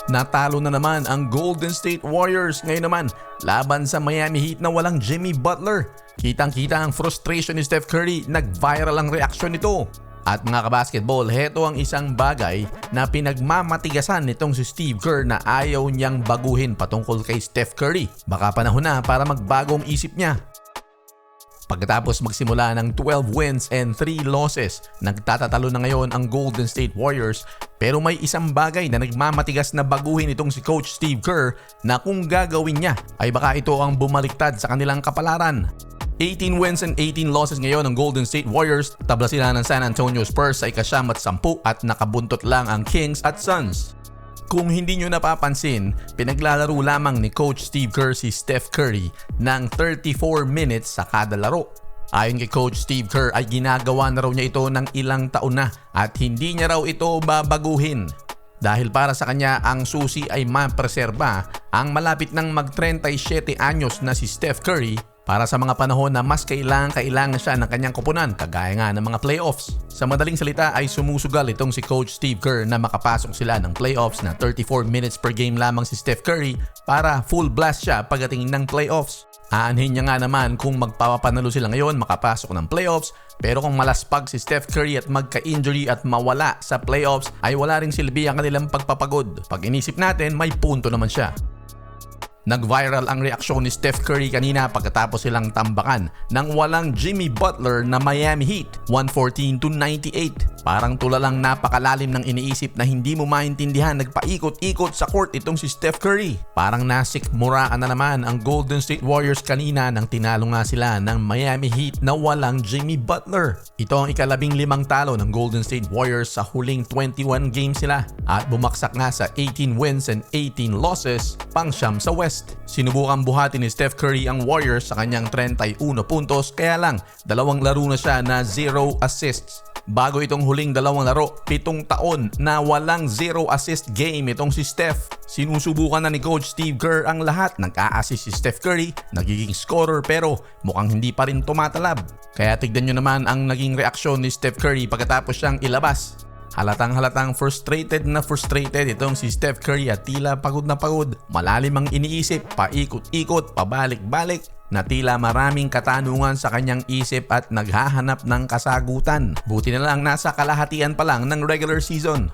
Natalo na naman ang Golden State Warriors ngayon naman laban sa Miami Heat na walang Jimmy Butler. Kitang-kita ang frustration ni Steph Curry, nag-viral ang reaksyon nito. At mga kabasketball, heto ang isang bagay na pinagmamatigasan nitong si Steve Kerr na ayaw niyang baguhin patungkol kay Steph Curry. Baka panahon na para magbagong isip niya. Pagkatapos magsimula ng 12 wins and 3 losses, nagtatatalo na ngayon ang Golden State Warriors, pero may isang bagay na nagmamatigas na baguhin itong si Coach Steve Kerr na kung gagawin niya ay baka ito ang bumaliktad sa kanilang kapalaran. 18 wins and 18 losses ngayon ng Golden State Warriors, tabla sila ng San Antonio Spurs sa ika-9 at 10 at nakabuntot lang ang Kings at Suns. Kung hindi nyo napapansin, pinaglalaro lamang ni Coach Steve Kerr si Steph Curry ng 34 minutes sa kada laro. Ayon kay Coach Steve Kerr ay ginagawa na raw niya ito ng ilang taon na at hindi niya raw ito babaguhin. Dahil para sa kanya ang susi ay mapreserba ang malapit ng mag-37 anyos na si Steph Curry para sa mga panahon na mas kailangan siya ng kanyang koponan kagaya nga ng mga playoffs. Sa madaling salita ay sumusugal itong si Coach Steve Kerr na makapasok sila ng playoffs na 34 minutes per game lamang si Steph Curry para full blast siya pagdating ng playoffs. Aanhin niya nga naman kung magpapapanalo sila ngayon makapasok ng playoffs, pero kung malaspag si Steph Curry at magka-injury at mawala sa playoffs ay wala ring silbi ang kanilang pagpapagod. Pag inisip natin may punto naman siya. Nag-viral ang reaksyon ni Steph Curry kanina pagkatapos silang tambakan ng walang Jimmy Butler na Miami Heat, 114-98. Parang tulalang napakalalim ng iniisip na hindi mo maintindihan, nagpaikot-ikot sa court itong si Steph Curry. Parang nasikmuraan na naman ang Golden State Warriors kanina nang tinalo nga sila ng Miami Heat na walang Jimmy Butler. Ito ang ika-15 talo ng Golden State Warriors sa huling 21 games sila at bumaksak nga sa 18 wins and 18 losses, pang-siyam sa West. Sinubukan buhatin ni Steph Curry ang Warriors sa kanyang 31 puntos, kaya lang 2 laro na siya na 0 assists. Bago itong huling 2 laro, 7 taon na walang 0 assist game itong si Steph. Sinusubukan na ni Coach Steve Kerr ang lahat. Nag-a-assist si Steph Curry, nagiging scorer pero mukhang hindi pa rin tumatalab. Kaya tignan nyo naman ang naging reaksyon ni Steph Curry pagkatapos siyang ilabas. Halatang frustrated itong si Steph Curry at tila pagod na pagod. Malalim ang iniisip, paikot-ikot, pabalik-balik na tila maraming katanungan sa kanyang isip at naghahanap ng kasagutan. Buti na lang nasa kalahatian pa lang ng regular season.